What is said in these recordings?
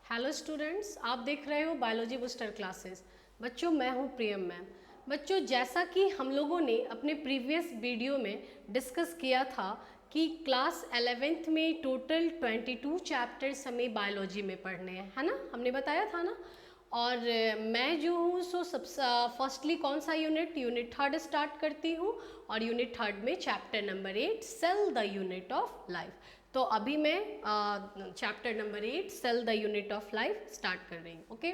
Hello students, आप देख रहे हो बायोलॉजी बूस्टर क्लासेस। बच्चों, मैं हूं प्रियम मैम। बच्चों, जैसा कि हम लोगों ने अपने प्रीवियस वीडियो में डिस्कस किया था कि क्लास 11th में टोटल 22 चैप्टर्स हमें बायोलॉजी में पढ़ने हैं, है ना। हमने बताया था ना। और मैं जो हूँ सो सब फर्स्टली कौन सा यूनिट थर्ड स्टार्ट करती हूँ। और यूनिट थर्ड में chapter number 8 cell the unit of life. तो अभी मैं chapter number 8 cell the unit of life start कर रही हूँ। ओके,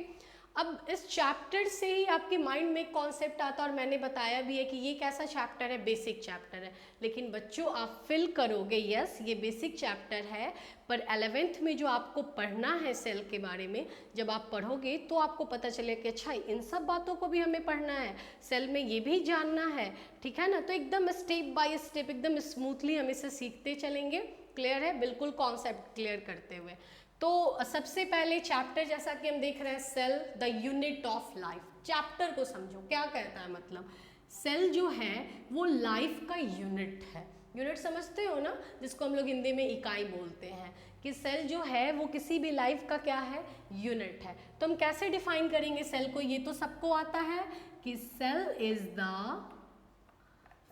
अब इस चैप्टर से ही आपके माइंड में कॉन्सेप्ट आता है, और मैंने बताया भी है कि ये कैसा चैप्टर है, बेसिक चैप्टर है। लेकिन बच्चों, आप फील करोगे यस ये बेसिक चैप्टर है, पर 11th में जो आपको पढ़ना है सेल के बारे में, जब आप पढ़ोगे तो आपको पता चले कि अच्छा इन सब बातों को भी हमें पढ़ना है, सेल में ये भी जानना है, ठीक है ना। तो एकदम स्टेप बाय स्टेप एकदम स्मूथली हम इसे सीखते चलेंगे। क्लियर है, बिल्कुल कॉन्सेप्ट क्लियर करते हुए। तो सबसे पहले चैप्टर जैसा कि हम देख रहे हैं, cell the unit of life. Chapter को समझो क्या कहता है, मतलब सेल जो है वो लाइफ का यूनिट है। यूनिट समझते हो ना, जिसको हम लोग हिंदी में इकाई बोलते हैं, कि सेल जो है वो किसी भी लाइफ का क्या है, यूनिट है। तो हम कैसे डिफाइन करेंगे सेल को, ये तो सबको आता है कि cell is the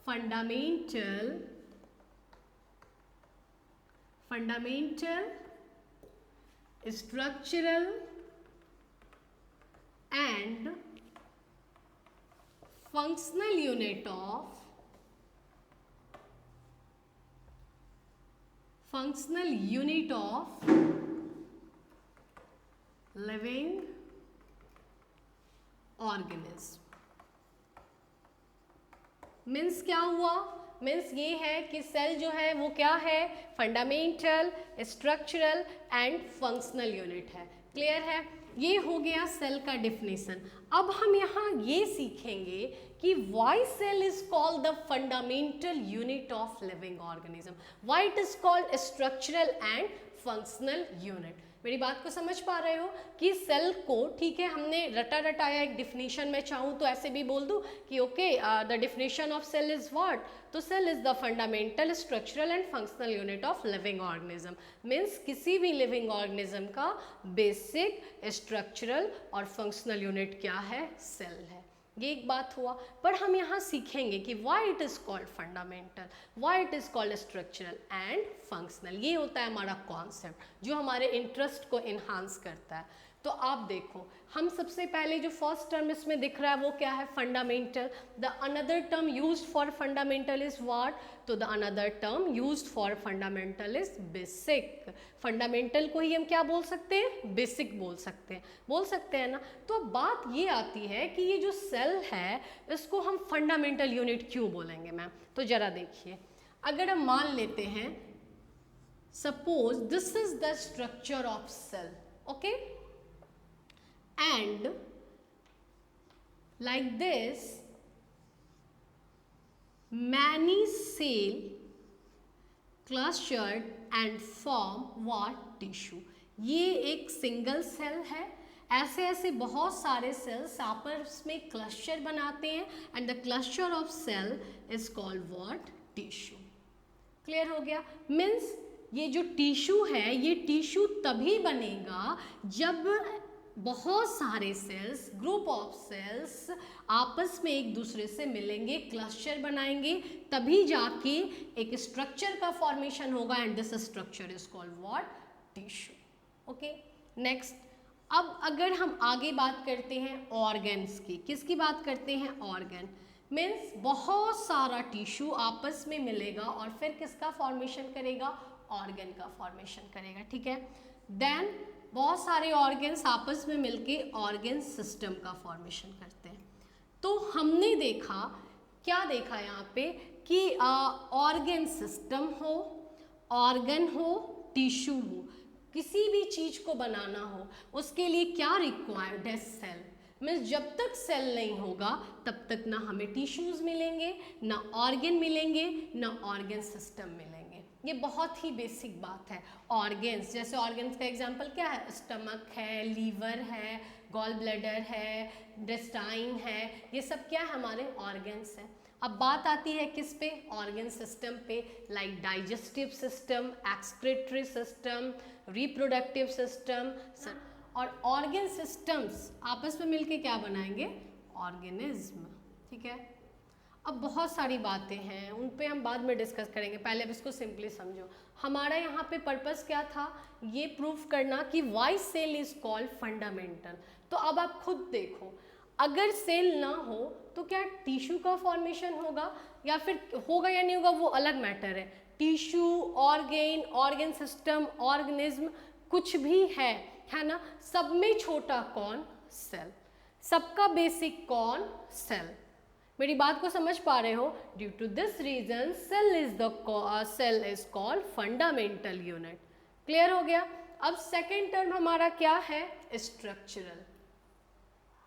fundamental structural and functional unit of living organism। Means क्या हुआ, मीन्स ये है कि सेल जो है वो क्या है, fundamental, structural and functional unit है। क्लियर है, ये हो गया सेल का डिफिनेशन। अब हम यहाँ ये सीखेंगे कि why cell is called the fundamental unit of living organism, why it is called structural and functional unit. मेरी बात को समझ पा रहे हो कि सेल को, ठीक है, हमने रटा रटाया एक डिफिनेशन में, चाहूँ तो ऐसे भी बोल दूँ कि okay the definition of cell is what, तो cell is the fundamental structural and functional unit of living organism. Means किसी भी लिविंग ऑर्गेनिज्म का बेसिक स्ट्रक्चरल और फंक्शनल यूनिट क्या है, सेल है। ये एक बात हुआ। पर हम यहाँ सीखेंगे कि why it is called fundamental, why it is called structural and functional. ये होता है हमारा कॉन्सेप्ट जो हमारे इंटरेस्ट को इन्हांस करता है। तो आप देखो, हम सबसे पहले जो फर्स्ट टर्म इसमें दिख रहा है वो क्या है, fundamental. The another term used for fundamental is what, तो the another term used for fundamental is basic. Fundamental को ही हम क्या बोल सकते हैं, बेसिक बोल सकते हैं ना। तो अब बात ये आती है कि ये जो सेल है इसको हम फंडामेंटल यूनिट क्यों बोलेंगे मैम। तो जरा देखिए, अगर हम मान लेते हैं suppose this is the structure of cell, okay, and like this many cell clustered and form what tissue। ये एक सिंगल सेल है, ऐसे ऐसे बहुत सारे सेल्स आपस में क्लस्टर बनाते हैं, and the cluster of cell is called what, tissue. Clear हो गया। मीन्स ये जो टिश्यू है, ये टिश्यू तभी बनेगा जब बहुत सारे सेल्स, ग्रुप ऑफ सेल्स आपस में एक दूसरे से मिलेंगे, क्लस्टर बनाएंगे, तभी जाके एक स्ट्रक्चर का फॉर्मेशन होगा, and this structure is called what, tissue. Okay, next. अब अगर हम आगे बात करते हैं ऑर्गन्स की, किसकी बात करते हैं, ऑर्गन। मीन्स बहुत सारा टिश्यू आपस में मिलेगा और फिर किसका फॉर्मेशन करेगा, ऑर्गन का फॉर्मेशन करेगा, ठीक है। देन बहुत सारे ऑर्गन्स आपस में मिलके ऑर्गन सिस्टम का फॉर्मेशन करते हैं। तो हमने देखा, क्या देखा यहाँ पे कि ऑर्गन सिस्टम हो, ऑर्गन हो, टिश्यू हो, किसी भी चीज को बनाना हो उसके लिए क्या रिक्वायर्ड है, सेल। मीन्स जब तक सेल नहीं होगा तब तक ना हमें टिश्यूज मिलेंगे, ना ऑर्गन मिलेंगे, ना ऑर्गन सिस्टम मिलेंगे। ये बहुत ही बेसिक बात है। ऑर्गन्स, जैसे ऑर्गन्स का एग्जांपल क्या है, स्टमक है, लीवर है, गॉल ब्लैडर है, इंटेस्टाइन है, ये सब क्या है, हमारे ऑर्गन्स हैं। अब बात आती है किस पे, ऑर्गन सिस्टम पे, like digestive system, excretory system, reproductive system, और ऑर्गन सिस्टम्स आपस में मिलके क्या बनाएंगे, ऑर्गेनिज्म। ठीक है, अब बहुत सारी बातें हैं, उन पे हम बाद में डिस्कस करेंगे, पहले अब इसको सिंपली समझो। हमारा यहाँ पे पर्पस क्या था, ये प्रूफ करना कि why cell is called fundamental. तो अब आप खुद देखो, अगर सेल ना हो तो क्या टिश्यू का फॉर्मेशन होगा, या फिर होगा या नहीं होगा वो अलग मैटर है। टिश्यू, ऑर्गन सिस्टम, ऑर्गेनिज्म कुछ भी है ना, सब में छोटा कौन, सेल। सबका बेसिक कौन, सेल। मेरी बात को समझ पा रहे हो? Due to this reason cell is called fundamental unit. Clear हो गया? अब सेकेंड टर्म हमारा क्या है, स्ट्रक्चरल।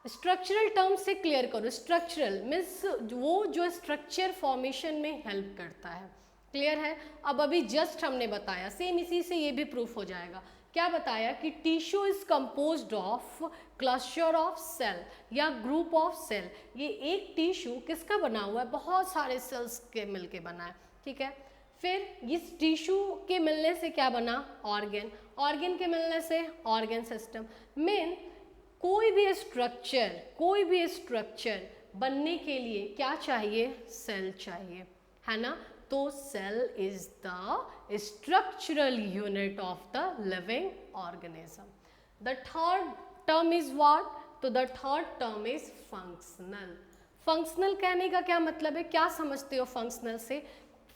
स्ट्रक्चरल टर्म से क्लियर करो। स्ट्रक्चरल मीन्स वो जो स्ट्रक्चर फॉर्मेशन में हेल्प करता है। क्लियर है? अब अभी जस्ट हमने बताया, सेम इसी से ये भी प्रूफ हो जाएगा। क्या बताया कि tissue is composed of cluster of cell या ग्रुप ऑफ सेल। ये एक टिश्यू किसका बना हुआ है, बहुत सारे सेल्स के मिलके बना है। ठीक है, फिर इस टिश्यू के मिलने से क्या बना, ऑर्गन, ऑर्गन के मिलने से ऑर्गन सिस्टम। मेन कोई भी स्ट्रक्चर बनने के लिए क्या चाहिए, सेल चाहिए, है ना। तो cell is the structural unit of the living organism. The third term is what, तो the third term is functional. Functional कहने का क्या मतलब है, क्या समझते हो फंक्शनल से?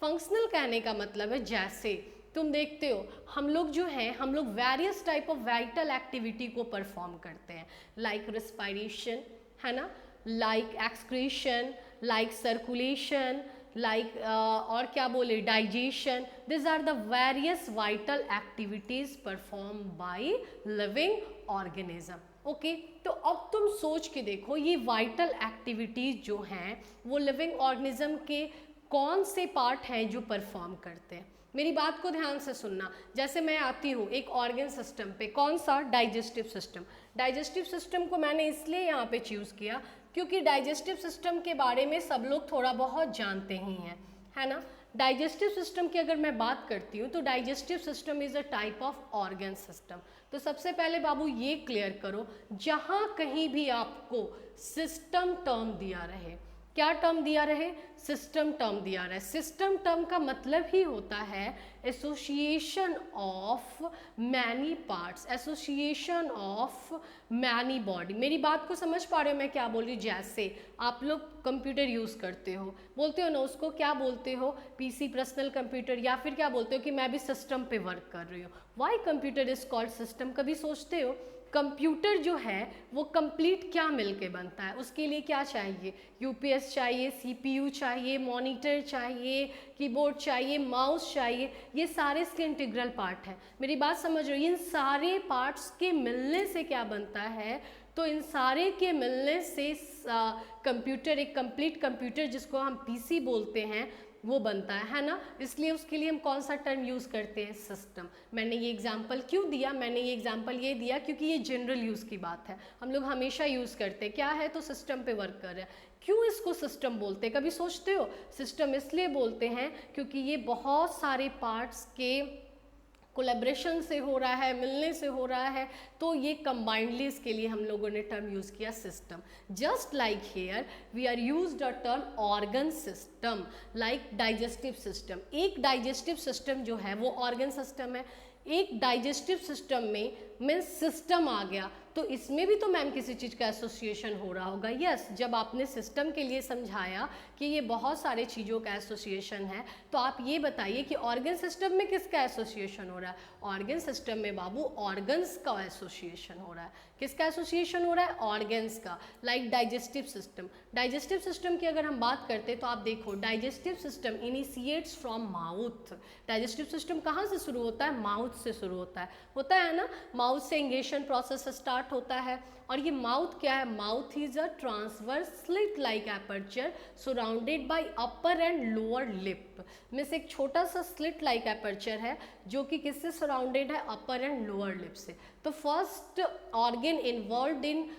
फंक्शनल कहने का मतलब है, जैसे तुम देखते हो हम लोग जो हैं, हम लोग various type of vital activity को परफॉर्म करते हैं, लाइक रेस्पिरेशन, है ना, like excretion, like circulation, like और क्या बोले, digestion. This are the various vital activities perform by living organism. Okay, तो अब तुम सोच के देखो, ये वाइटल एक्टिविटीज जो हैं वो लिविंग ऑर्गेनिज्म के कौन से पार्ट हैं जो परफॉर्म करते हैं। मेरी बात को ध्यान से सुनना। जैसे मैं आती हूँ एक ऑर्गन सिस्टम पे, कौन सा, डाइजेस्टिव सिस्टम। डाइजेस्टिव सिस्टम को मैंने इसलिए यहाँ पे चूज़ किया क्योंकि डाइजेस्टिव सिस्टम के बारे में सब लोग थोड़ा बहुत जानते ही हैं, है ना। डाइजेस्टिव सिस्टम की अगर मैं बात करती हूँ तो digestive system is a type of organ system. तो सबसे पहले बाबू ये क्लियर करो, जहाँ कहीं भी आपको सिस्टम टर्म दिया रहे, क्या टर्म दिया रहे, सिस्टम टर्म दिया रहे। सिस्टम टर्म का मतलब ही होता है association of many parts, association of many body. मेरी बात को समझ पा रहे हो मैं क्या बोल रही हूँ? जैसे आप लोग कंप्यूटर यूज़ करते हो, बोलते हो ना उसको क्या बोलते हो, पीसी, पर्सनल कंप्यूटर, या फिर क्या बोलते हो कि मैं भी सिस्टम पे वर्क कर रही हूँ। Why computer is called system? कभी सोचते हो कंप्यूटर जो है वो कंप्लीट क्या मिलके बनता है, उसके लिए क्या चाहिए, यूपीएस चाहिए, सीपीयू चाहिए, मॉनिटर चाहिए, कीबोर्ड चाहिए, माउस चाहिए, ये सारे इसके इंटीग्रल पार्ट हैं। मेरी बात समझ रहे हो? इन सारे पार्ट्स के मिलने से क्या बनता है, तो इन सारे के मिलने से कंप्यूटर, एक कंप्लीट कंप्यूटर जिसको हम पीसी बोलते हैं, वो बनता है ना। इसलिए उसके लिए हम कौन सा टर्म यूज़ करते हैं, सिस्टम। मैंने ये एग्जांपल क्यों दिया, मैंने ये एग्जांपल ये दिया क्योंकि ये जनरल यूज़ की बात है, हम लोग हमेशा यूज़ करते हैं। क्या है, तो सिस्टम पे वर्क कर रहे हैं। क्यों इसको सिस्टम बोलते हैं, कभी सोचते हो? सिस्टम इसलिए बोलते हैं क्योंकि ये बहुत सारे पार्ट्स के कोलैबोरेशन से हो रहा है, मिलने से हो रहा है, तो ये कंबाइंडली इसके लिए हम लोगों ने टर्म यूज़ किया system. Just like here we are used a term organ system, like digestive system. एक डाइजेस्टिव सिस्टम जो है वो ऑर्गन सिस्टम है। एक डाइजेस्टिव सिस्टम में मीन्स सिस्टम आ गया, तो इसमें भी तो मैम किसी चीज़ का एसोसिएशन हो रहा होगा। यस, जब आपने सिस्टम के लिए समझाया कि ये बहुत सारे चीज़ों का एसोसिएशन है, तो आप ये बताइए कि ऑर्गन सिस्टम में किसका एसोसिएशन हो रहा है? ऑर्गन सिस्टम में बाबू ऑर्गन्स का एसोसिएशन हो रहा है। किसका एसोसिएशन हो रहा है? ऑर्गन्स का। Like digestive system, digestive system की अगर हम बात करते हैं तो आप देखो, digestive system initiates from mouth. Digestive system कहाँ से शुरू होता है? माउथ से शुरू होता है ना। माउथ से इंगेशन प्रोसेस स्टार्ट होता है, और ये माउथ क्या है? Mouth is a transverse slit like aperture surrounded by upper and lower lip. में से एक छोटा सा स्लिट लाइक एपर्चर है जो कि किससे सराउंडेड है, अपर एंड लोअर लिप से। तो फर्स्ट ऑर्गन इन्वॉल्व्ड इन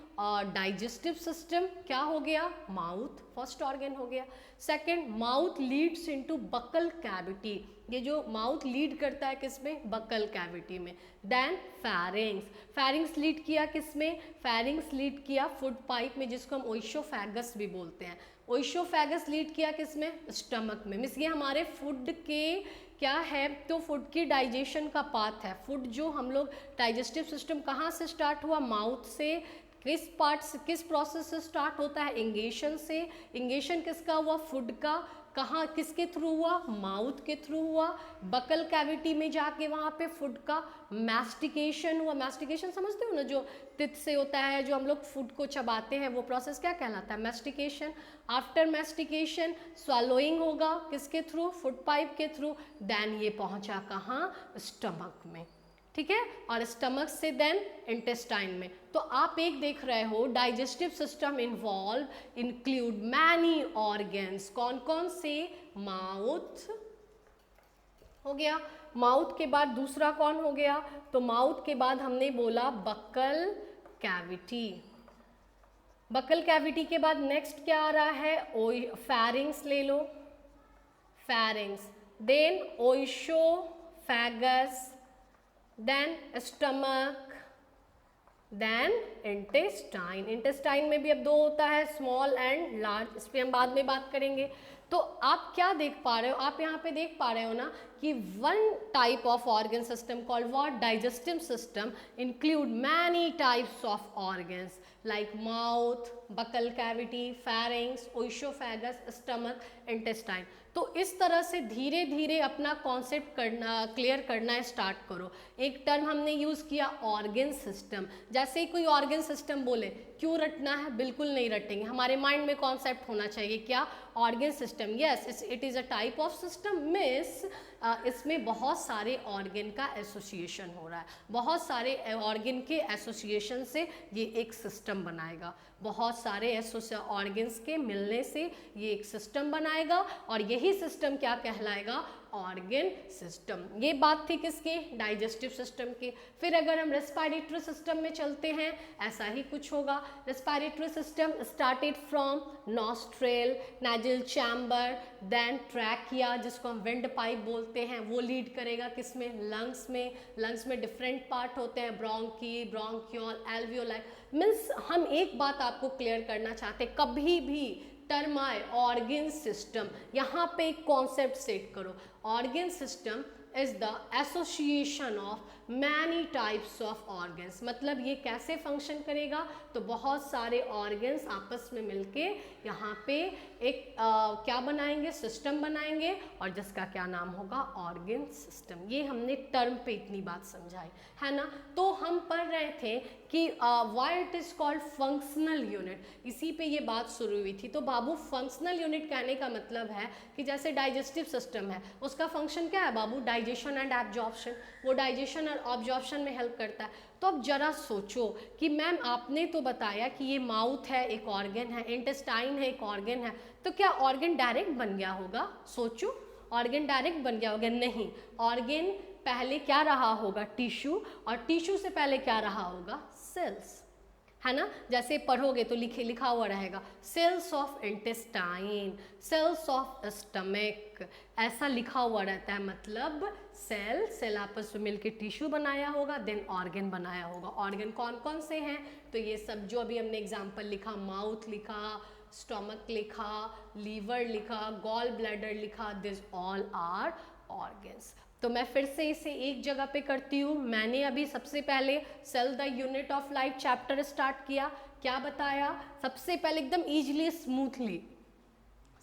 डाइजेस्टिव सिस्टम क्या हो गया, माउथ, फर्स्ट ऑर्गन हो गया। Second, mouth Leeds into buccal cavity, ये जो माउथ लीड करता है किसमें, बकल कैविटी में। देन फैरिंग्स, फैरिंग्स लीड किया किसमें, फैरिंग्स लीड किया फूड पाइप में, जिसको हम ओइसोफेगस भी बोलते हैं। ओइसोफेगस लीड किया किसमें, स्टमक में। मीन्स ये हमारे फूड के क्या है, तो फूड की डाइजेशन का पाथ है। फूड जो हम लोग डाइजेस्टिव सिस्टम कहाँ से स्टार्ट हुआ, माउथ से। किस पार्ट से, किस प्रोसेस से स्टार्ट होता है, इंगेशन से। इंगेशन किसका हुआ, फूड का। कहाँ, किसके थ्रू हुआ, माउथ के थ्रू हुआ। बकल कैविटी में जाके वहाँ पे फूड का मैस्टिकेशन हुआ। मैस्टिकेशन समझते हो ना, जो तित से होता है, जो हम लोग फूड को चबाते हैं, वो प्रोसेस क्या कहलाता है, मैस्टिकेशन। आफ्टर मैस्टिकेशन स्वैलोइंग होगा, किसके थ्रू, फूड पाइप के थ्रू। देन ये पहुँचा कहाँ, स्टमक में, ठीक है, और स्टमक से देन इंटेस्टाइन में। तो आप एक देख रहे हो, digestive system involve include many organs, कौन कौन से, माउथ हो गया। माउथ के बाद दूसरा कौन हो गया, तो माउथ के बाद हमने बोला बकल कैविटी। बकल कैविटी के बाद नेक्स्ट क्या आ रहा है, फैरिंग्स ले लो, pharynx, then oesophagus, then stomach, then intestine. Intestine में भी अब दो होता है, स्मॉल एंड लार्ज, इस पर हम बाद में बात करेंगे। तो आप क्या देख पा रहे हो, आप यहाँ पे देख पा रहे हो ना कि one type of organ system called what, digestive system include many types of organs like mouth, buccal cavity, फैरिंग्स, oesophagus, stomach, intestine. तो इस तरह से धीरे धीरे अपना कॉन्सेप्ट करना, क्लियर करना स्टार्ट करो। एक टर्म हमने यूज़ किया ऑर्गन सिस्टम, जैसे ही कोई ऑर्गन सिस्टम बोले क्यों रटना है, बिल्कुल नहीं रटेंगे, हमारे माइंड में कॉन्सेप्ट होना चाहिए क्या, organ system. Yes, it is a type of system, miss इसमें बहुत सारे ऑर्गन का एसोसिएशन हो रहा है, बहुत सारे ऑर्गन के एसोसिएशन से ये एक सिस्टम बनाएगा, बहुत सारे ऑर्गन्स के मिलने से ये एक सिस्टम बनाएगा, और यही सिस्टम क्या कहलाएगा, ऑर्गन सिस्टम। ये बात थी किसकी, डाइजेस्टिव सिस्टम की। फिर अगर हम रेस्पिरेटरी सिस्टम में चलते हैं, ऐसा ही कुछ होगा। Respiratory system started from nostril, nasal chamber, then trachea, जिसको हम विंड पाइप बोलते हैं, वो लीड करेगा किसमें, लंग्स में। लंग्स में डिफरेंट पार्ट होते हैं, ब्रोंकी, ब्रोंक्यूल, एल्वियोलाई। मीन्स हम एक बात आपको क्लियर करना चाहते, कभी भी टर्म आए ऑर्गन सिस्टम, यहाँ पे एक कॉन्सेप्ट सेट करो, organ system is the association of many types of organs. मतलब ये कैसे फंक्शन करेगा, तो बहुत सारे ऑर्गन्स आपस में मिलके यहाँ पे एक क्या बनाएंगे, सिस्टम बनाएंगे, और जिसका क्या नाम होगा, ऑर्गन सिस्टम। ये हमने टर्म पे इतनी बात समझाई है ना। तो हम पढ़ रहे थे कि why it is called functional unit, इसी पे ये बात शुरू हुई थी। तो बाबू फंक्शनल यूनिट कहने का मतलब है कि जैसे डाइजेस्टिव सिस्टम है, उसका फंक्शन क्या है बाबू, डाइजेशन एंड एब्जॉर्प्शन, वो डाइजेशन और ऑब्जॉर्प्शन में हेल्प करता है। तो अब जरा सोचो कि मैम आपने तो बताया कि ये माउथ है एक ऑर्गन है, इंटेस्टाइन है एक ऑर्गन है, तो क्या ऑर्गन डायरेक्ट बन गया होगा, सोचो ऑर्गन डायरेक्ट बन गया होगा, नहीं। ऑर्गन पहले क्या रहा होगा, टिश्यू, और टिश्यू से पहले क्या रहा होगा, सेल्स, है ना। जैसे पढ़ोगे तो लिखा हुआ रहेगा cells of intestine, cells of stomach, ऐसा लिखा हुआ रहता है। मतलब सेल आपस में मिलकर टिश्यू बनाया होगा, देन ऑर्गन बनाया होगा। ऑर्गन कौन कौन से हैं, तो ये सब जो अभी हमने एग्जाम्पल लिखा, माउथ लिखा, स्टमक लिखा, लीवर लिखा, गॉल ब्लैडर लिखा, दिस ऑल आर ऑर्गन्स। तो मैं फिर से इसे एक जगह पे करती हूँ। मैंने अभी सबसे पहले cell the unit of life chapter start किया, क्या बताया, सबसे पहले एकदम इजीली स्मूथली,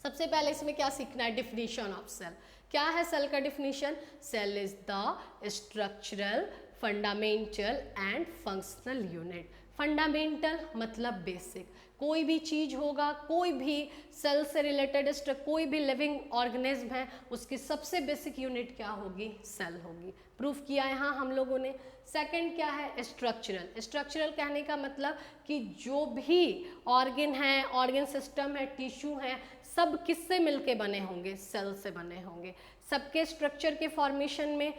सबसे पहले इसमें क्या सीखना है, डिफिनीशन ऑफ सेल। क्या है सेल का definition, cell is the structural, fundamental and functional unit. Fundamental मतलब बेसिक, कोई भी चीज़ होगा, कोई भी सेल से रिलेटेड कोई भी लिविंग ऑर्गेनिज्म है, उसकी सबसे बेसिक यूनिट क्या होगी, सेल होगी। प्रूफ किया यहाँ हम लोगों ने। सेकंड क्या है, स्ट्रक्चरल। स्ट्रक्चरल कहने का मतलब कि जो भी ऑर्गन है, ऑर्गन सिस्टम है, टिश्यू है, सब किससे मिलके बने होंगे, सेल से बने होंगे। सबके स्ट्रक्चर के फॉर्मेशन में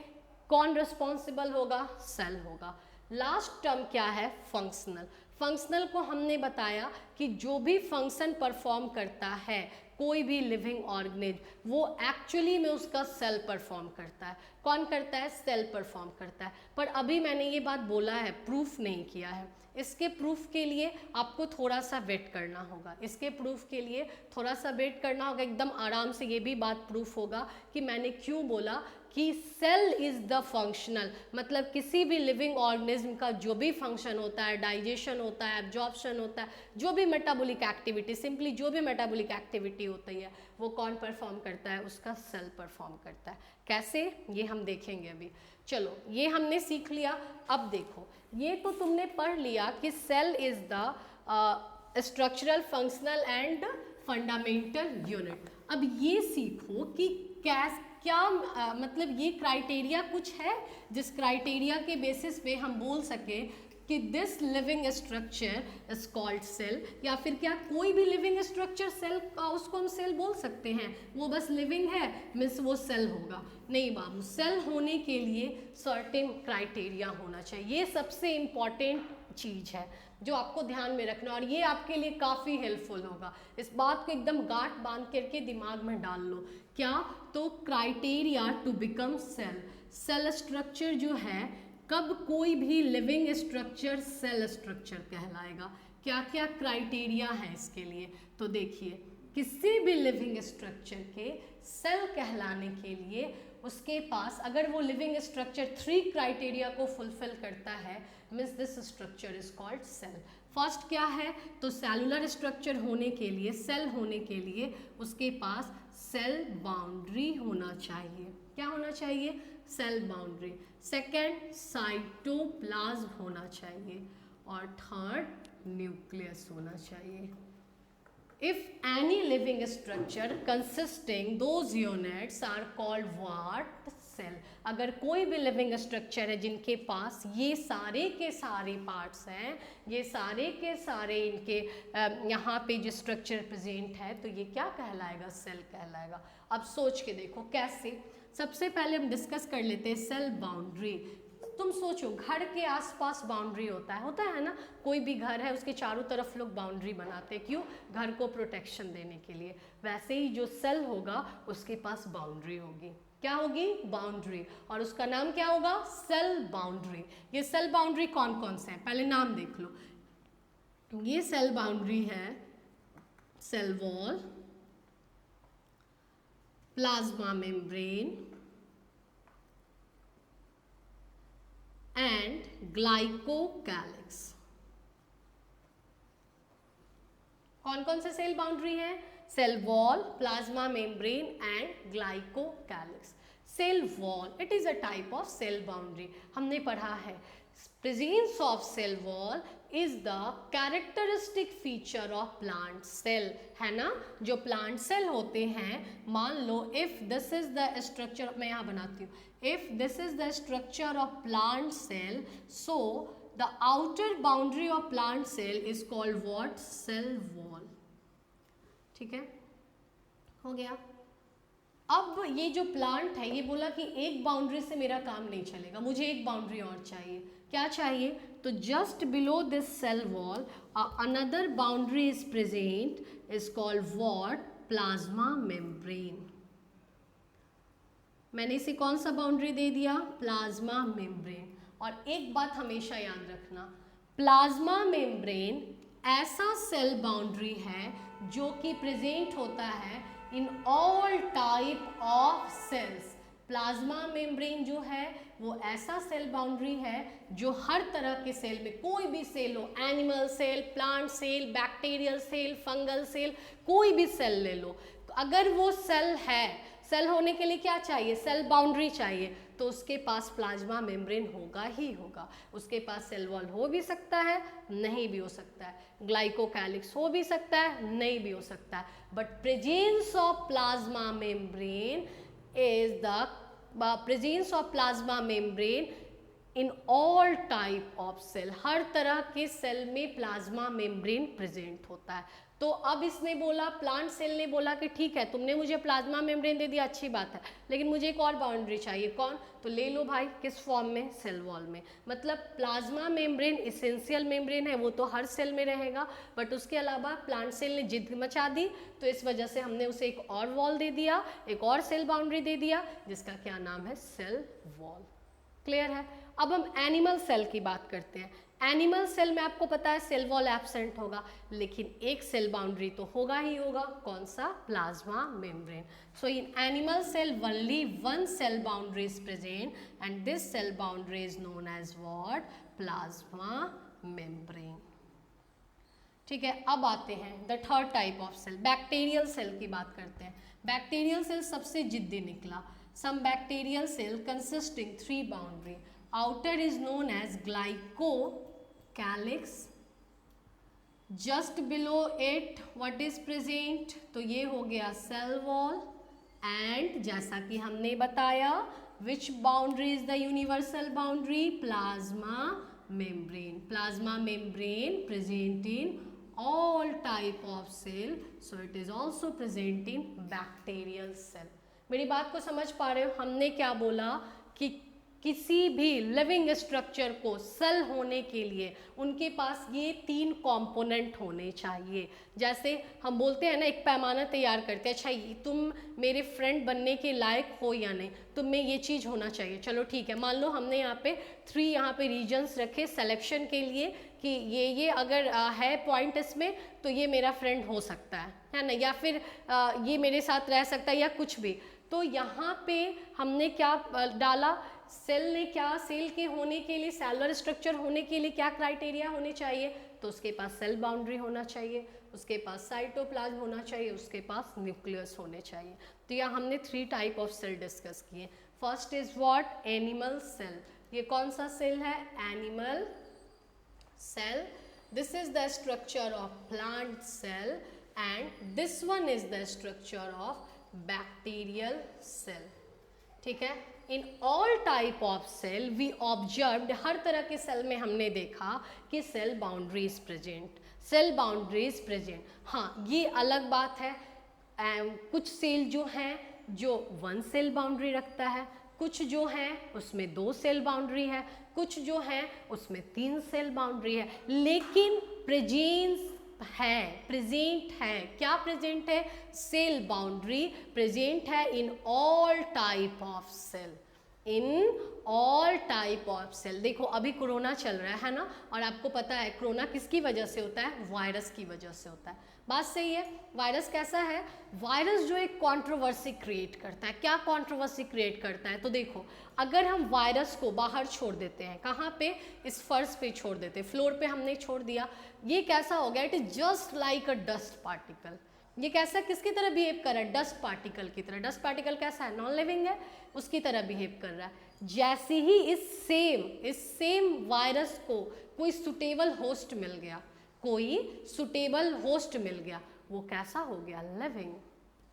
कौन रिस्पॉन्सिबल होगा? सेल होगा। लास्ट टर्म क्या है? फंक्शनल। फंक्शनल को हमने बताया कि जो भी फंक्शन परफॉर्म करता है कोई भी लिविंग ऑर्गेनिज्म, वो एक्चुअली में उसका सेल परफॉर्म करता है। कौन करता है? सेल परफॉर्म करता है। पर अभी मैंने ये बात बोला है, प्रूफ नहीं किया है। इसके प्रूफ के लिए आपको थोड़ा सा वेट करना होगा। इसके प्रूफ के लिए थोड़ा सा वेट करना होगा। एकदम आराम से ये भी बात प्रूफ होगा कि मैंने क्यों बोला कि सेल इज़ द फंक्शनल, मतलब किसी भी लिविंग ऑर्गेनिज्म का जो भी फंक्शन होता है, डाइजेशन होता है, एब्जॉर्प्शन होता है, जो भी मेटाबॉलिक एक्टिविटी, सिंपली जो भी मेटाबॉलिक एक्टिविटी होती है, वो कौन परफॉर्म करता है? उसका सेल परफॉर्म करता है। कैसे? ये हम देखेंगे अभी। चलो, ये हमने सीख लिया। अब देखो, ये तो तुमने पढ़ लिया कि cell is the structural, functional and fundamental unit. अब ये सीखो कि क्या मतलब ये क्राइटेरिया कुछ है जिस क्राइटेरिया के बेसिस पे हम बोल सके कि this living structure is called cell, या फिर क्या कोई भी लिविंग स्ट्रक्चर सेल का उसको हम सेल बोल सकते हैं? वो बस लिविंग है मीन्स वो सेल होगा? नहीं बाबू, सेल होने के लिए सर्टेन क्राइटेरिया होना चाहिए। ये सबसे इम्पॉर्टेंट चीज़ है जो आपको ध्यान में रखना, और ये आपके लिए काफ़ी हेल्पफुल होगा। इस बात को एकदम गांठ बांध करके दिमाग में डाल लो। क्या? तो criteria to become cell. Cell structure जो है, कब कोई भी लिविंग स्ट्रक्चर सेल स्ट्रक्चर कहलाएगा? क्या क्या क्राइटेरिया है इसके लिए? तो देखिए, किसी भी लिविंग स्ट्रक्चर के सेल कहलाने के लिए उसके पास, अगर वो लिविंग स्ट्रक्चर 3 क्राइटेरिया को फुलफिल करता है, means this structure is called cell. First क्या है? तो सेलुलर स्ट्रक्चर होने के लिए, सेल होने के लिए उसके पास सेल बाउंड्री होना चाहिए। क्या होना चाहिए? Cell boundary. सेकेंड, साइटोप्लाज्म होना चाहिए, और थर्ड, न्यूक्लियस होना चाहिए। If any living structure consisting those units are called what? Cell. अगर कोई भी लिविंग स्ट्रक्चर है जिनके पास ये सारे के सारे पार्ट्स हैं, ये सारे के सारे इनके यहाँ पे जो स्ट्रक्चर प्रेजेंट है, तो ये क्या कहलाएगा? सेल कहलाएगा। अब सोच के देखो कैसे। सबसे पहले हम डिस्कस कर लेते हैं सेल बाउंड्री। तुम सोचो, घर के आसपास बाउंड्री होता है ना? कोई भी घर है उसके चारों तरफ लोग बाउंड्री बनाते हैं, क्यों? घर को प्रोटेक्शन देने के लिए। वैसे ही जो सेल होगा उसके पास बाउंड्री होगी। क्या होगी? बाउंड्री। और उसका नाम क्या होगा? Cell boundary. ये सेल बाउंड्री कौन कौन से हैं? पहले नाम देख लो। ये सेल बाउंड्री है cell wall, plasma membrane and glycocalyx. कौन कौन से सेल बाउंड्री है? Cell wall, plasma membrane and glycocalyx. Cell wall, it is a type of cell boundary. हमने पढ़ा है presence of cell wall is the characteristic feature of plant cell, है ना? जो प्लांट सेल होते हैं, मान लो if this is the structure, मैं यहाँ बनाती हूँ, if this is the structure of plant cell, so the outer boundary of plant cell is called what? Cell wall. ठीक है, हो गया। अब ये जो प्लांट है, ये बोला कि एक बाउंड्री से मेरा काम नहीं चलेगा, मुझे एक बाउंड्री और चाहिए। क्या चाहिए? तो just below this cell wall another boundary is present, is called what? Plasma membrane. मैंने इसे कौन सा बाउंड्री दे दिया? Plasma membrane. और एक बात हमेशा याद रखना, प्लाज्मा मेम्ब्रेन ऐसा सेल बाउंड्री है जो कि प्रेजेंट होता है in all type of cells. Plasma membrane जो है वो ऐसा सेल बाउंड्री है जो हर तरह के सेल में, कोई भी सेल हो, animal cell, plant cell, bacterial cell, fungal cell, कोई भी सेल ले लो, तो अगर वो सेल है, सेल होने के लिए क्या चाहिए? सेल बाउंड्री चाहिए, तो उसके पास प्लाज्मा मेम्ब्रेन होगा ही होगा। उसके पास सेल वॉल हो भी सकता है, नहीं भी हो सकता है, ग्लाइकोकैलिक्स हो भी सकता है, नहीं भी हो सकता है, but presence of plasma membrane is the presence of plasma membrane in all type of cell, हर तरह के सेल में प्लाज्मा मेम्ब्रेन प्रेजेंट होता है। तो अब इसने बोला, प्लांट सेल ने बोला कि ठीक है तुमने मुझे प्लाज्मा मेम्ब्रेन दे दिया, अच्छी बात है, लेकिन मुझे एक और बाउंड्री चाहिए। कौन? तो ले लो भाई, किस फॉर्म में? सेल वॉल में। मतलब प्लाज्मा मेम्ब्रेन इसेंशियल मेम्ब्रेन है, वो तो हर सेल में रहेगा, बट उसके अलावा प्लांट सेल ने जिद मचा दी, तो इस वजह से हमने उसे एक और वॉल दे दिया, एक और सेल बाउंड्री दे दिया, जिसका क्या नाम है? Cell wall. क्लियर है? अब हम एनिमल सेल की बात करते हैं। एनिमल सेल में आपको पता है सेल वॉल एब्सेंट होगा, लेकिन एक सेल बाउंड्री तो होगा ही होगा। कौन सा? Plasma membrane. So in animal cell only one cell boundary is present and this cell boundary is known as what? Plasma membrane. ठीक है, अब आते हैं the third type of cell, bacterial cell की बात करते हैं। बैक्टीरियल सेल सबसे जिद्दी निकला। Some bacterial cell consisting three boundary, outer is known as glycocalyx, just below it what is present? तो ये हो गया सेल वॉल, एंड जैसा कि हमने बताया which boundary is the universal boundary? Plasma membrane. Plasma membrane present in all type of cell, so it is also present in bacterial cell। मेरी बात को समझ पा रहे हो? हमने क्या बोला कि किसी भी लिविंग स्ट्रक्चर को सेल होने के लिए उनके पास ये तीन कंपोनेंट होने चाहिए। जैसे हम बोलते हैं ना, एक पैमाना तैयार करते हैं, अच्छा तुम मेरे फ्रेंड बनने के लायक हो या नहीं, तुम में ये चीज़ होना चाहिए। चलो ठीक है, मान लो हमने यहाँ पे 3 यहाँ पे रीजन्स रखे सिलेक्शन के लिए कि ये अगर है पॉइंट इसमें तो ये मेरा फ्रेंड हो सकता है ना, या फिर ये मेरे साथ रह सकता है या कुछ भी। तो यहाँ पे हमने क्या डाला? सेल ने क्या, सेल के होने के लिए, सेलुलर स्ट्रक्चर होने के लिए क्या क्राइटेरिया होने चाहिए? तो उसके पास सेल बाउंड्री होना चाहिए, उसके पास साइटोप्लाज्म होना चाहिए, उसके पास न्यूक्लियस होने चाहिए। तो यहाँ हमने 3 टाइप ऑफ सेल डिस्कस किए। First is what? Animal cell. ये कौन सा सेल है? Animal cell. This is the structure of plant cell and this one is the structure of bacterial cell। ठीक है, in all type of cell we observed, हर तरह के cell में हमने देखा कि cell boundary is present, cell boundary is present. हाँ, ये अलग बात है, कुछ सेल जो हैं जो 1 सेल बाउंड्री रखता है, कुछ जो हैं उसमें 2 सेल बाउंड्री है, कुछ जो हैं उसमें 3 सेल बाउंड्री है, लेकिन प्रेजेंट है क्या? प्रेजेंट है सेल बाउंड्री प्रेजेंट है in all type of cell, in all type of cell. देखो अभी कोरोना चल रहा है ना, और आपको पता है कोरोना किसकी वजह से होता है? वायरस की वजह से होता है। बात सही है। वायरस कैसा है? वायरस जो एक कंट्रोवर्सी क्रिएट करता है। क्या कंट्रोवर्सी क्रिएट करता है? तो देखो, अगर हम वायरस को बाहर छोड़ देते हैं, कहाँ पे? इस फर्श पे छोड़ देते हैं, फ्लोर पे हमने छोड़ दिया, ये कैसा हो गया? It is just like a dust particle. ये कैसा, किसकी तरह बिहेव कर रहा है? डस्ट पार्टिकल की तरह। डस्ट पार्टिकल कैसा है? नॉन लिविंग है, उसकी तरह बिहेव कर रहा है। जैसे ही इस सेम वायरस को कोई सुटेबल होस्ट मिल गया, कोई सुटेबल होस्ट मिल गया, वो कैसा हो गया? लिविंग।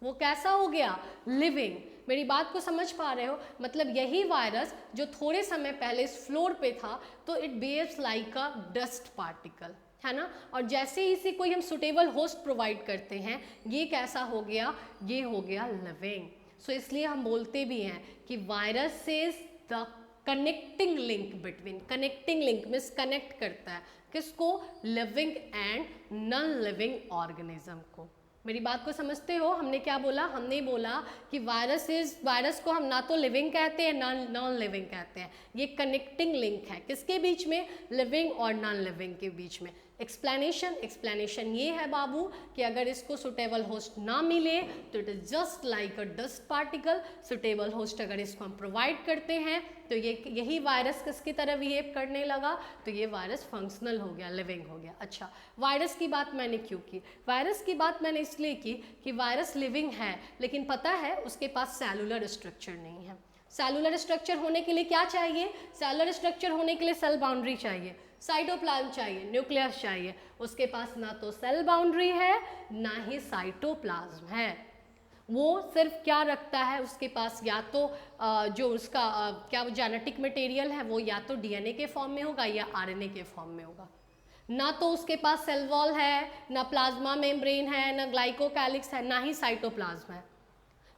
वो कैसा हो गया? लिविंग। मेरी बात को समझ पा रहे हो? मतलब यही वायरस जो थोड़े समय पहले इस फ्लोर पे था, तो it behaves like a dust particle, है ना। और जैसे ही इसे कोई हम सुटेबल होस्ट प्रोवाइड करते हैं, ये कैसा हो गया? ये हो गया लिविंग। सो इसलिए हम बोलते भी हैं कि virus is the connecting link between, connecting link means connect करता है किसको? Living and non living organism को। मेरी बात को समझते हो? हमने क्या बोला? हमने बोला कि वायरस को हम ना तो लिविंग कहते हैं ना नॉन लिविंग कहते हैं। ये कनेक्टिंग लिंक है किसके बीच में? लिविंग और नॉन लिविंग के बीच में। एक्सप्लेनेशन ये है बाबू कि अगर इसको सुटेबल होस्ट ना मिले तो it is just like a dust particle. Suitable host अगर इसको हम प्रोवाइड करते हैं तो यही वायरस किसकी तरह बिहेव करने लगा, तो ये वायरस फंक्शनल हो गया, लिविंग हो गया। अच्छा, वायरस की बात मैंने क्यों की? वायरस की बात मैंने इसलिए की कि वायरस लिविंग है, लेकिन पता है उसके पास सेलुलर स्ट्रक्चर नहीं है। सेलुलर स्ट्रक्चर होने के लिए क्या चाहिए? सेलुलर स्ट्रक्चर होने के लिए सेल बाउंड्री चाहिए, साइटोप्लाज्म चाहिए, न्यूक्लियस चाहिए। उसके पास ना तो सेल बाउंड्री है ना ही साइटोप्लाज्म है। वो सिर्फ क्या रखता है, उसके पास या तो जो उसका क्या जेनेटिक मटेरियल है वो या तो डीएनए के फॉर्म में होगा या आरएनए के फॉर्म में होगा। ना तो उसके पास सेल वॉल है, ना प्लाज्मा मेम्ब्रेन है, ना ग्लाइकोकैलिक्स है, ना ही साइटोप्लाज्म है।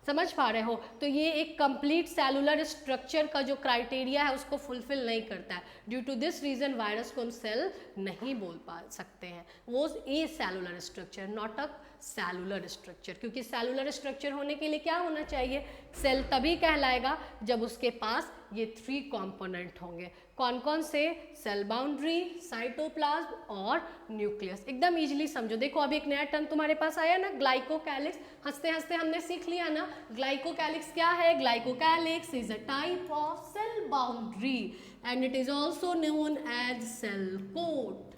समझ पा रहे हो? तो ये एक कंप्लीट सेलुलर स्ट्रक्चर का जो क्राइटेरिया है उसको फुलफिल नहीं करता है। Due to this reason virus को हम सेल नहीं बोल पा सकते हैं। वो acellular structure, not a cellular structure, क्योंकि सेलुलर स्ट्रक्चर होने के लिए क्या होना चाहिए, सेल तभी कहलाएगा जब उसके पास ये 3 कंपोनेंट होंगे। कौन कौन से? सेल बाउंड्री, साइटोप्लाज्म और न्यूक्लियस। एकदम इजीली समझो। देखो अभी एक नया टर्म तुम्हारे पास आया ना, ग्लाइकोकैलिक्स। हंसते हंसते हमने सीख लिया ना ग्लाइकोकैलिक्स क्या है। Glycocalyx is a type of cell boundary and it is also known as cell coat.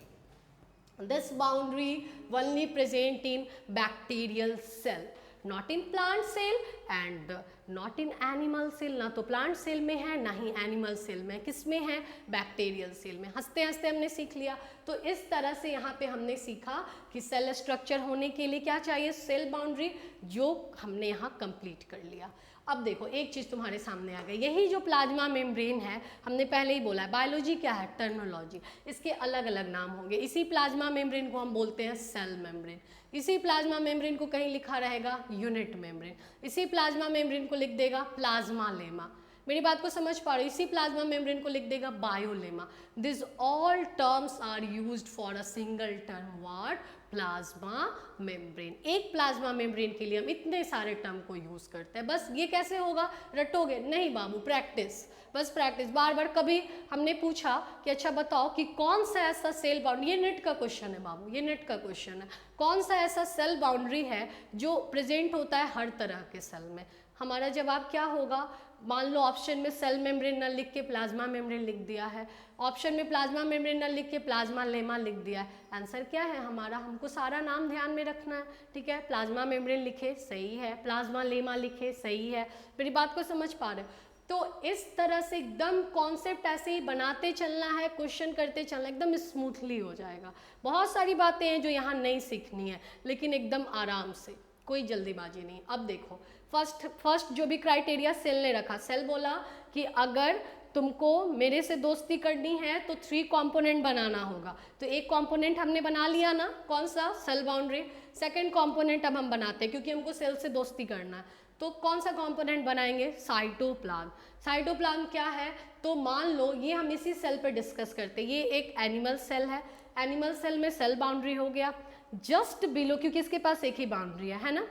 This boundary only present in bacterial cell, not in plant cell and not in animal cell. ना तो plant cell में है ना ही animal cell में, किस में है? Bacterial cell में। हंसते हंसते हमने सीख लिया। तो इस तरह से यहाँ पे हमने सीखा कि सेल स्ट्रक्चर होने के लिए क्या चाहिए, सेल बाउंड्री, जो हमने यहाँ कंप्लीट कर लिया। अब देखो एक चीज़ तुम्हारे सामने आ गई, यही जो प्लाज्मा मेम्ब्रेन है, हमने पहले ही बोला है बायोलॉजी क्या है, टर्मिनोलॉजी, इसके अलग अलग नाम होंगे। इसी प्लाज्मा मेम्ब्रेन को हम बोलते हैं सेल मेम्ब्रेन, इसी प्लाज्मा मेम्ब्रेन को कहीं लिखा रहेगा यूनिट मेम्ब्रेन, इसी प्लाज्मा मेम्ब्रेन को लिख देगा प्लाज्मा लेमा। मेरी बात को समझ पा रहे हो? इसी प्लाज्मा मेम्ब्रेन को लिख देगा biolemma. This all terms are used for a single term, what? Plasma membrane. एक प्लाज्मा मेम्ब्रेन के लिए हम इतने सारे टर्म को यूज करते हैं। बस ये कैसे होगा, रटोगे नहीं बाबू, प्रैक्टिस, बस प्रैक्टिस। बार बार कभी हमने पूछा कि अच्छा बताओ कि कौन सा ऐसा सेल बाउंड्री, ये नेट का क्वेश्चन है बाबू, ये नेट का क्वेश्चन है, कौन सा ऐसा सेल बाउंड्री है जो प्रेजेंट होता है हर तरह के सेल में? हमारा जवाब क्या होगा? मान लो ऑप्शन में सेल मेम्ब्रेन न लिख के प्लाज्मा मेम्ब्रेन लिख दिया है, ऑप्शन में प्लाज्मा मेम्ब्रेन न लिख के प्लाज्मा लेमा लिख दिया है। आंसर क्या है हमारा? हमको सारा नाम ध्यान में रखना है, ठीक है। प्लाज्मा मेम्ब्रेन लिखे सही है, प्लाज्मा लेमा लिखे सही है। मेरी बात को समझ पा रहे हो? तो इस तरह से एकदम कॉन्सेप्ट ऐसे ही बनाते चलना है, क्वेश्चन करते चलना, एकदम स्मूथली हो जाएगा। बहुत सारी बातें हैं जो यहाँ नहीं सीखनी है, लेकिन एकदम आराम से, कोई जल्दीबाजी नहीं। अब देखो फर्स्ट जो भी क्राइटेरिया सेल ने रखा, सेल बोला कि अगर तुमको मेरे से दोस्ती करनी है तो 3 कंपोनेंट बनाना होगा। तो एक कंपोनेंट हमने बना लिया ना, कौन सा? Cell boundary. सेकंड कंपोनेंट अब हम बनाते हैं क्योंकि हमको सेल से दोस्ती करना है। तो कौन सा कंपोनेंट बनाएंगे? साइटोप्लाज्म। साइटोप्लाज्म क्या है? तो मान लो ये हम इसी सेल पे डिस्कस करते हैं। ये एक एनिमल सेल है, एनिमल सेल में सेल बाउंड्री हो गया। जस्ट बिलो, क्योंकि इसके पास एक ही बाउंड्री है ना,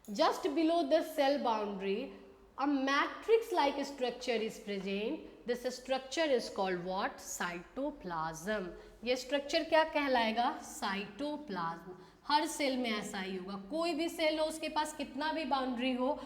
just below the cell boundary a matrix like structure is present. This structure is called what? Cytoplasm. ये स्ट्रक्चर क्या कहलाएगा? साइटोप्लाज्म। हर सेल में ऐसा ही होगा, कोई भी सेल हो उसके पास कितना भी बाउंड्री हो,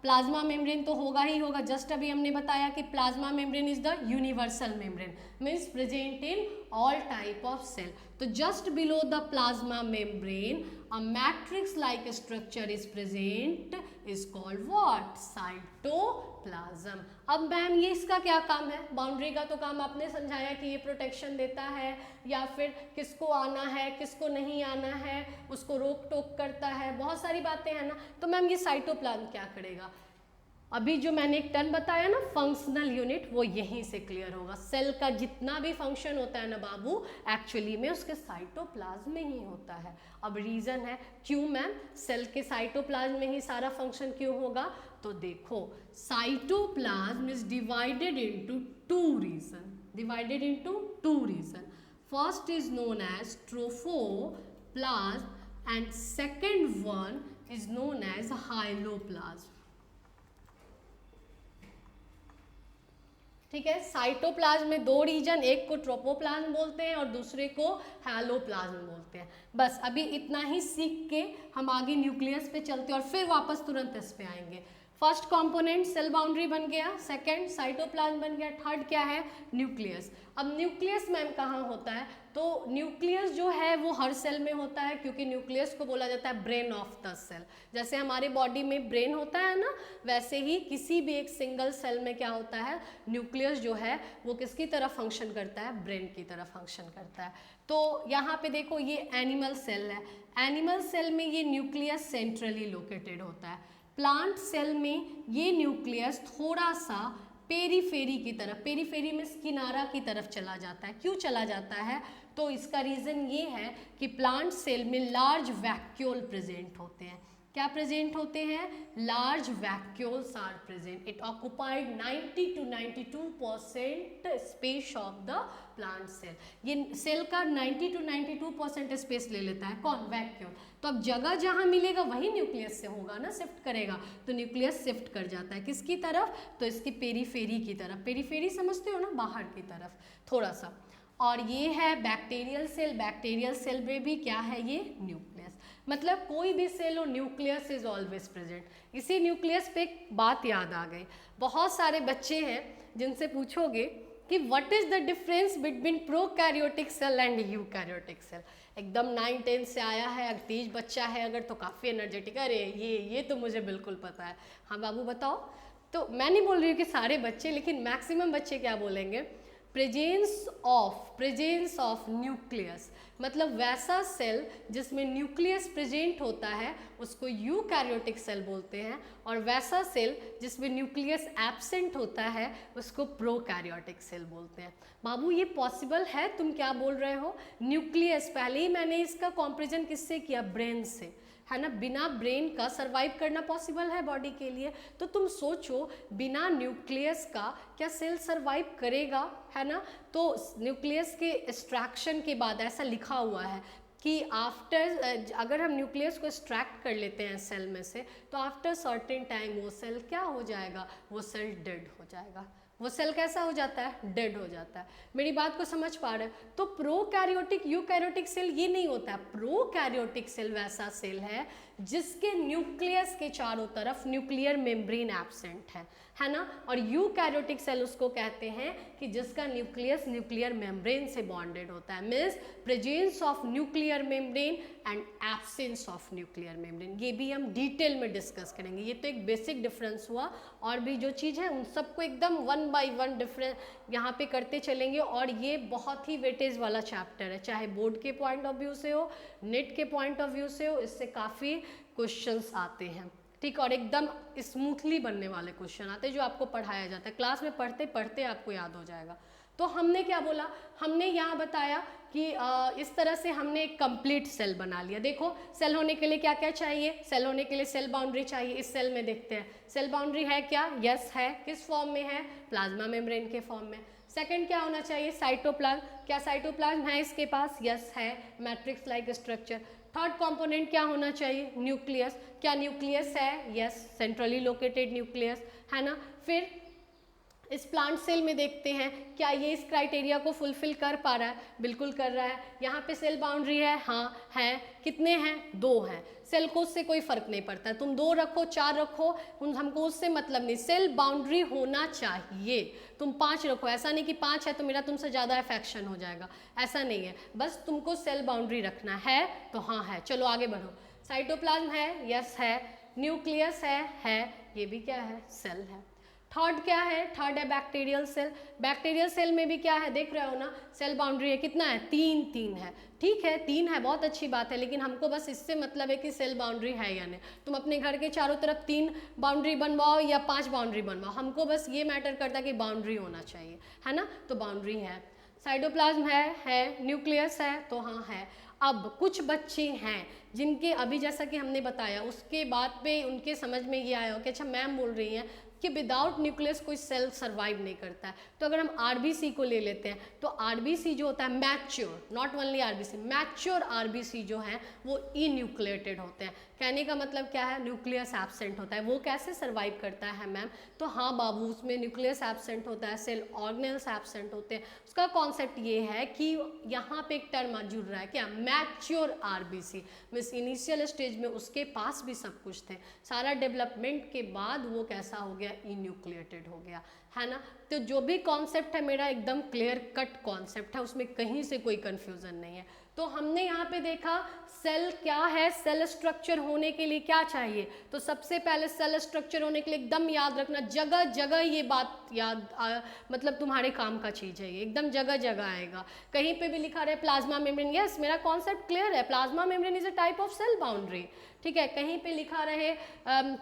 प्लाज्मा मेम्ब्रेन तो होगा ही होगा। जस्ट अभी हमने बताया कि plasma membrane is the universal membrane, means present in all type of cell. तो just below the plasma membrane a matrix like structure is present is called what? Cytoplasm. अब ma'am ये इसका क्या काम है? बाउंड्री का तो काम आपने समझाया कि ये प्रोटेक्शन देता है, या फिर किसको आना है किसको नहीं आना है उसको रोक टोक करता है, बहुत सारी बातें हैं ना। तो मैम ये साइटोप्लाज्म क्या करेगा? अभी जो मैंने एक टर्म बताया ना, फंक्शनल यूनिट, वो यहीं से क्लियर होगा। सेल का जितना भी फंक्शन होता है ना बाबू, एक्चुअली में उसके साइटोप्लाज्म में ही होता है। अब रीज़न है क्यों मैम सेल के साइटोप्लाज्म में ही सारा फंक्शन क्यों होगा? तो देखो cytoplasm is divided into 2 region. First is known as trophoplasm and second one is known as hyaloplasm. ठीक है, साइटोप्लाज्म में 2 रीजन, एक को ट्रोपोप्लाज्म बोलते हैं और दूसरे को हैलोप्लाज्म बोलते हैं। बस अभी इतना ही सीख के हम आगे न्यूक्लियस पे चलते हैं और फिर वापस तुरंत इस पे आएंगे। फर्स्ट कंपोनेंट सेल बाउंड्री बन गया, सेकंड साइटोप्लाज्म बन गया, थर्ड क्या है, न्यूक्लियस। अब न्यूक्लियस मैम कहाँ होता है, तो न्यूक्लियस जो है वो हर सेल में होता है, क्योंकि न्यूक्लियस को बोला जाता है ब्रेन ऑफ द सेल। जैसे हमारे बॉडी में ब्रेन होता है ना, वैसे ही किसी भी एक सिंगल सेल में क्या होता है, न्यूक्लियस जो है वो किसकी तरह फंक्शन करता है, ब्रेन की तरह फंक्शन करता है। तो यहाँ पे देखो ये एनिमल सेल है, एनिमल सेल में ये न्यूक्लियस सेंट्रली लोकेटेड होता है। प्लांट सेल में ये न्यूक्लियस थोड़ा सा पेरीफेरी की तरफ, पेरीफेरी में किनारा की तरफ चला जाता है। क्यों चला जाता है, तो इसका रीज़न ये है कि प्लांट सेल में लार्ज वैक्यूल प्रेजेंट होते हैं। क्या प्रेजेंट होते हैं, large vacuoles are present. It occupied 90 to 92% space of the plant cell. ये सेल का 90 to 92% स्पेस ले लेता है, कौन, वैक्यूल। तो अब जगह जहाँ मिलेगा वही न्यूक्लियस से होगा ना, शिफ्ट करेगा, तो न्यूक्लियस शिफ्ट कर जाता है किसकी तरफ, तो इसकी पेरीफेरी की तरफ। पेरीफेरी समझते हो ना, बाहर की तरफ थोड़ा सा। और ये है बैक्टीरियल सेल, बैक्टीरियल सेल में भी क्या है, ये न्यूक्लियस। मतलब कोई भी सेल हो, न्यूक्लियस इज ऑलवेज प्रेजेंट। इसी न्यूक्लियस पे एक बात याद आ गई, बहुत सारे बच्चे हैं जिनसे पूछोगे कि what is the difference between prokaryotic cell and eukaryotic cell. एकदम 9-10 से आया है, तेज बच्चा है अगर, तो काफ़ी एनर्जेटिक, अरे ये तो मुझे बिल्कुल पता है। हाँ बाबू बताओ। तो मैं नहीं बोल रही हूँ कि सारे बच्चे, लेकिन मैक्सिमम बच्चे क्या बोलेंगे, प्रेजेंस ऑफ न्यूक्लियस। मतलब वैसा सेल जिसमें न्यूक्लियस प्रेजेंट होता है उसको यूकैरियोटिक सेल बोलते हैं, और वैसा सेल जिसमें न्यूक्लियस एब्सेंट होता है उसको प्रोकैरियोटिक सेल बोलते हैं। बाबू ये पॉसिबल है, तुम क्या बोल रहे हो, न्यूक्लियस, पहले ही मैंने इसका कंपैरिजन किससे किया, ब्रेन से, है ना। बिना ब्रेन का सरवाइव करना पॉसिबल है बॉडी के लिए, तो तुम सोचो बिना न्यूक्लियस का क्या सेल सरवाइव करेगा, है ना। तो न्यूक्लियस के एक्सट्रैक्शन के बाद ऐसा लिखा हुआ है कि आफ्टर, अगर हम न्यूक्लियस को एक्सट्रैक्ट कर लेते हैं सेल में से, तो आफ्टर सर्टेन टाइम वो सेल क्या हो जाएगा, वो सेल डेड हो जाएगा। वो सेल कैसा हो जाता है, डेड हो जाता है। मेरी बात को समझ पा रहे हो। तो प्रोकैरियोटिक यूकैरियोटिक सेल ये नहीं होता है। प्रोकैरियोटिक सेल वैसा सेल है जिसके न्यूक्लियस के चारों तरफ न्यूक्लियर मेम्ब्रेन एब्सेंट है ना। और यूकैरियोटिक सेल उसको कहते हैं कि जिसका न्यूक्लियस न्यूक्लियर मेम्ब्रेन से बॉन्डेड होता है। Means presence of nuclear membrane and absence of nuclear membrane. ये भी हम डिटेल में डिस्कस करेंगे। ये तो एक बेसिक डिफरेंस हुआ, और भी जो चीज़ है उन सबको एकदम 1 by 1 डिफरेंस यहाँ पे करते चलेंगे। और ये बहुत ही वेटेज वाला चैप्टर है, चाहे बोर्ड के पॉइंट ऑफ व्यू से हो, नेट के पॉइंट ऑफ व्यू से हो, इससे काफ़ी क्वेश्चंस आते हैं, ठीक। और एकदम स्मूथली बनने वाले क्वेश्चन आते हैं जो आपको पढ़ाया जाता है, क्लास में पढ़ते पढ़ते आपको याद हो जाएगा। तो हमने क्या बोला, हमने यहाँ बताया कि इस तरह से हमने एक कंप्लीट सेल बना लिया। देखो सेल होने के लिए क्या क्या चाहिए, सेल होने के लिए सेल बाउंड्री चाहिए। इस सेल में देखते हैं सेल बाउंड्री है क्या, यस है। किस फॉर्म में है, प्लाज्मा मेम्ब्रेन के फॉर्म में। सेकंड क्या होना चाहिए, साइटोप्लाज्म। क्या साइटोप्लाज्म है इसके पास, यस है, matrix like structure. Third component क्या होना चाहिए, न्यूक्लियस। क्या न्यूक्लियस है, यस, सेंट्रली लोकेटेड न्यूक्लियस, है ना। फिर इस प्लांट सेल में देखते हैं क्या ये इस क्राइटेरिया को फुलफिल कर पा रहा है, बिल्कुल कर रहा है। यहाँ पे सेल बाउंड्री है, हाँ है। कितने हैं, 2 हैं। सेल को उससे कोई फर्क नहीं पड़ता है, तुम 2 रखो 4 रखो, हमको उससे मतलब नहीं, सेल बाउंड्री होना चाहिए। तुम 5 रखो, ऐसा नहीं कि 5 है तो मेरा तुमसे ज़्यादा अफेक्शन हो जाएगा, ऐसा नहीं है। बस तुमको सेल बाउंड्री रखना है तो हाँ है। चलो आगे बढ़ो। साइटोप्लाज्म है, यस है। न्यूक्लियस है, ये भी क्या है, सेल है। थर्ड क्या है, थर्ड है बैक्टीरियल सेल। बैक्टीरियल सेल में भी क्या है, देख रहे हो ना, सेल बाउंड्री है, कितना है, 3 है। ठीक है, 3 है, बहुत अच्छी बात है, लेकिन हमको बस इससे मतलब है कि सेल बाउंड्री है या नहीं। तुम अपने घर के चारों तरफ 3 बाउंड्री बनवाओ या 5 बाउंड्री बनवाओ, हमको बस ये मैटर करता है कि बाउंड्री होना चाहिए, है ना। तो बाउंड्री है। साइटोप्लाज्म है, न्यूक्लियस है, तो हाँ है। अब कुछ बच्चे हैं जिनके अभी जैसा कि हमने बताया उसके बाद पे उनके समझ में ये आया हो कि अच्छा मैम बोल रही हैं कि विदाउट न्यूक्लियस कोई सेल सर्वाइव नहीं करता है। तो अगर हम आरबीसी को ले लेते हैं तो आरबीसी जो होता है mature, not only RBC, mature RBC जो है वो इन्यूक्लिएटेड होते हैं। कहने का मतलब क्या है, न्यूक्लियस एब्सेंट होता है। वो कैसे सर्वाइव करता है मैम, तो हाँ बाबू उसमें न्यूक्लियस एब्सेंट होता है, सेल ऑर्गेनेल्स एब्सेंट होते हैं। उसका कॉन्सेप्ट ये है कि यहाँ पे एक टर्म जुड़ रहा है क्या, mature RBC, means initial stage में उसके पास भी सब कुछ थे, सारा डेवलपमेंट के बाद वो कैसा हो गया, इन्यूक्लिएटेड हो गया, है ना। तो जो भी कॉन्सेप्ट है मेरा एकदम क्लियर कट कॉन्सेप्ट है, उसमें कहीं से कोई कंफ्यूजन नहीं है। तो हमने यहाँ पे देखा सेल क्या है, सेल स्ट्रक्चर होने के लिए क्या चाहिए, तो सबसे पहले सेल स्ट्रक्चर होने के लिए एकदम याद रखना, जगह जगह ये बात मतलब तुम्हारे काम का चीज़ है, ये एकदम जगह जगह आएगा। कहीं पे भी लिखा रहे प्लाज्मा मेम्ब्रेन, यस मेरा कॉन्सेप्ट क्लियर है, plasma membrane is a type of cell boundary, ठीक है। कहीं पे लिखा रहे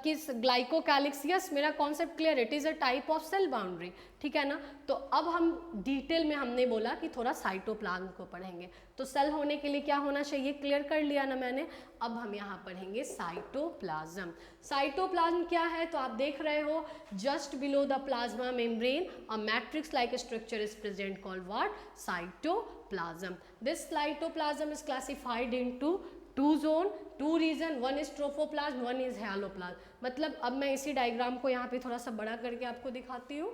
किस ग्लाइकोकैलिक्स, यस मेरा concept clear, it is a type of cell boundary, ठीक है ना। तो अब हम डिटेल में हमने बोला कि थोड़ा साइटोप्लाज्म को पढ़ेंगे, तो सेल होने के लिए क्या होना चाहिए, क्लियर कर लिया ना मैंने। अब हम यहाँ पढ़ेंगे साइटोप्लाज्म। साइटोप्लाज्म क्या है, तो आप देख रहे हो just below the plasma membrane a matrix like structure is present called what, cytoplasm. This cytoplasm is classified into two zone, two region, one is trophoplasm, one is hyaloplasm. मतलब अब मैं इसी डायग्राम को यहाँ पे थोड़ा सा बड़ा करके आपको दिखाती हूँ।